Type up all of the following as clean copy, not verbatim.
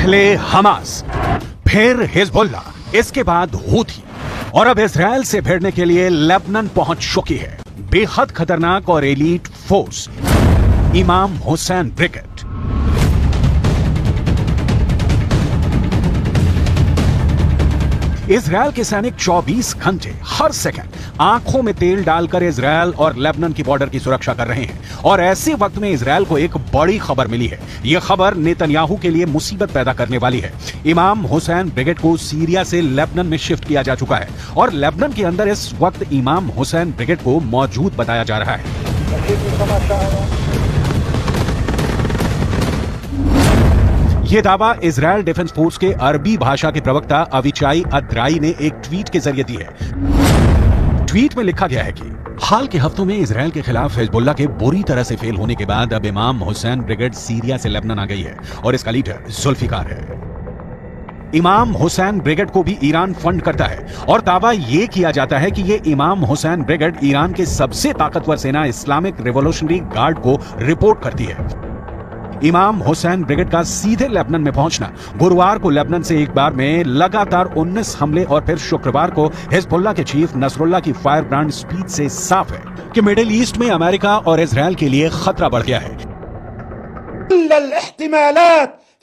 पहले हमास, फिर हिजबुल्ला, इसके बाद हूथी और अब इजराइल से भिड़ने के लिए लेबनान पहुंच चुकी है बेहद खतरनाक और एलीट फोर्स इमाम हुसैन ब्रिगेड। इजराइल के सैनिक 24 घंटे हर सेकंड आंखों में तेल डालकर इजराइल और लेबनान की बॉर्डर की सुरक्षा कर रहे हैं और ऐसे वक्त में इजराइल को एक बड़ी खबर मिली है। यह खबर नेतन्याहू के लिए मुसीबत पैदा करने वाली है। इमाम हुसैन ब्रिगेड को सीरिया से लेबनान में शिफ्ट किया जा चुका है और लेबनान के अंदर इस वक्त इमाम हुसैन ब्रिगेड को मौजूद बताया जा रहा है। यह दावा इजराइल डिफेंस फोर्स के अरबी भाषा के प्रवक्ता अविचाई अद्राई ने एक ट्वीट के जरिए दी है। ट्वीट में लिखा गया है कि हाल के हफ्तों में इजराइल के खिलाफ हिजबुल्लाह के बुरी तरह से फेल होने के बाद अब इमाम हुसैन ब्रिगेड सीरिया से लेबनान आ गई है और इसका लीडर जुल्फिकार है। इमाम हुसैन ब्रिगेड को भी ईरान फंड करता है और दावा यह किया जाता है कि यह इमाम हुसैन ब्रिगेड ईरान के सबसे ताकतवर सेना इस्लामिक रिवॉल्यूशनरी गार्ड को रिपोर्ट करती है। इमाम हुसैन ब्रिगेड का सीधे लेबनान में पहुंचना गुरुवार को लेबनान से एक बार में लगातार 19 हमले और फिर शुक्रवार को हिजबुल्लाह के चीफ नसरुल्लाह की फायर ब्रांड स्पीच से साफ है कि मिडिल ईस्ट में अमेरिका और इजराइल के लिए खतरा बढ़ गया है।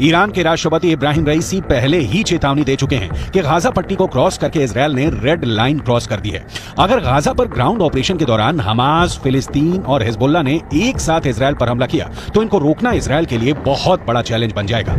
ईरान के राष्ट्रपति इब्राहिम रईसी पहले ही चेतावनी दे चुके हैं कि गाजा पट्टी को क्रॉस करके इजराइल ने रेड लाइन क्रॉस कर दी है। अगर गाजा पर ग्राउंड ऑपरेशन के दौरान हमास, फिलिस्तीन और हिजबुल्लाह ने एक साथ इजराइल पर हमला किया तो इनको रोकना इजराइल के लिए बहुत बड़ा चैलेंज बन जाएगा।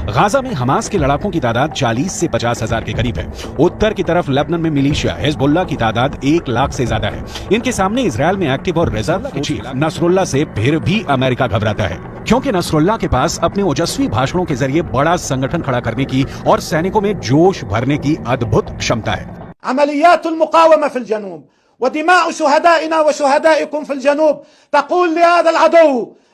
गाजा में हमास के लड़ाकों की तादाद 40 से 50 हजार के करीब है। उत्तर की तरफ लेबनान में मिलिशिया हिजबुल्लाह की तादाद 1 लाख से ज्यादा है। इनके सामने इजराइल में एक्टिव और रिजर्व के चीफ नसरुल्लाह से फिर भी अमेरिका घबराता है, क्योंकि नसरुल्लाह के पास अपने ओजस्वी भाषणों के जरिए बड़ा संगठन खड़ा करने की और सैनिकों में जोश भरने की अद्भुत क्षमता है। अमलियातुल मुकावमा फिल जनूब वदिमाउ शुहदाइना व शुहदाइकुम फिल जनूब तक़ूल लिहाज़ा अल-अदू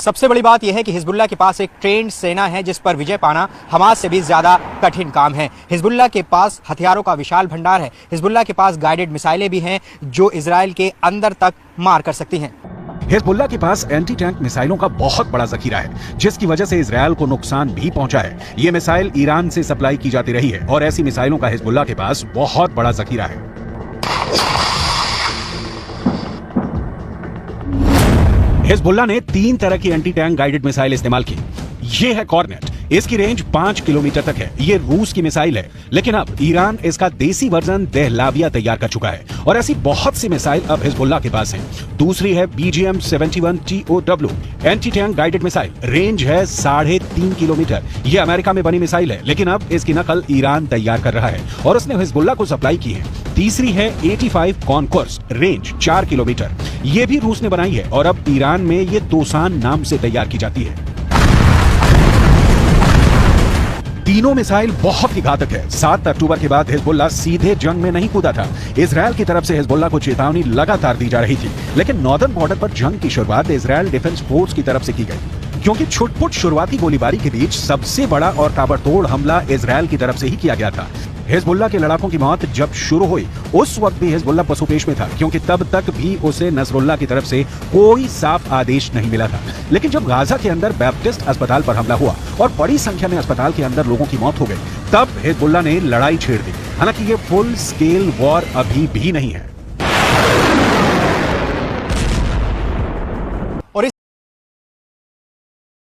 सबसे बड़ी बात यह है कि हिजबुल्लाह के पास एक ट्रेंड सेना है जिस पर विजय पाना हमास से भी ज्यादा कठिन काम है। हिजबुल्लाह के पास हथियारों का विशाल भंडार है। हिजबुल्लाह के पास गाइडेड मिसाइलें भी हैं जो इजराइल के अंदर तक मार कर सकती हैं। हिजबुल्लाह के पास एंटी टैंक मिसाइलों का बहुत बड़ा जखीरा है जिसकी वजह से इजराइल को नुकसान भी पहुंचा है। ये मिसाइल ईरान से सप्लाई की जाती रही है और ऐसी मिसाइलों का हिजबुल्लाह के पास बहुत बड़ा जखीरा है। हिजबुल्लाह ने 3 तरह की एंटी टैंक गाइडेड मिसाइल इस्तेमाल की। ये है कॉर्नेट, इसकी रेंज 5 किलोमीटर तक है। ये रूस की मिसाइल है, लेकिन अब ईरान इसका देसी वर्जन दहलाविया तैयार कर चुका है और ऐसी बहुत सी मिसाइल अब हिजबुल्लाह के पास हैं। दूसरी है BGM-71 TOW anti tank guided missile, range है 3.5 किलोमीटर। ये अमेरिका में बनी मिसाइल है, लेकिन अब इसकी नकल ईरान तैयार कर रहा है और उसने हिजबुल्लाह को सप्लाई की है। तीसरी है 85 कॉन्कोर्स, रेंज 4 किलोमीटर। ये भी रूस ने बनाई है और अब ईरान में ये तोसान नाम से तैयार की जाती है। तीनों मिसाइल बहुत ही घातक है। 7 अक्टूबर के बाद हिजबुल्लाह सीधे जंग में नहीं कूदा था। इजराइल की तरफ से हिजबुल्लाह को चेतावनी लगातार दी जा रही थी, लेकिन नॉर्दर्न बॉर्डर पर जंग की शुरुआत इजराइल डिफेंस फोर्स की तरफ से की गई, क्योंकि छुटपुट शुरुआती गोलीबारी के बीच सबसे बड़ा और ताबड़तोड़ हमला इजराइल की तरफ से ही किया गया था। हिजबुल्लाह के लड़ाकों की मौत जब शुरू हुई उस वक्त भी हिजबुल्लाह पसुपेश में था, क्योंकि तब तक भी उसे नसरुल्लाह की तरफ से कोई साफ आदेश नहीं मिला था। लेकिन जब गाजा के अंदर बैप्टिस्ट अस्पताल पर हमला हुआ और बड़ी संख्या में अस्पताल के अंदर लोगों की मौत हो गई, तब हिजबुल्लाह ने लड़ाई छेड़ दी। हालांकि ये फुल स्केल वॉर अभी भी नहीं है।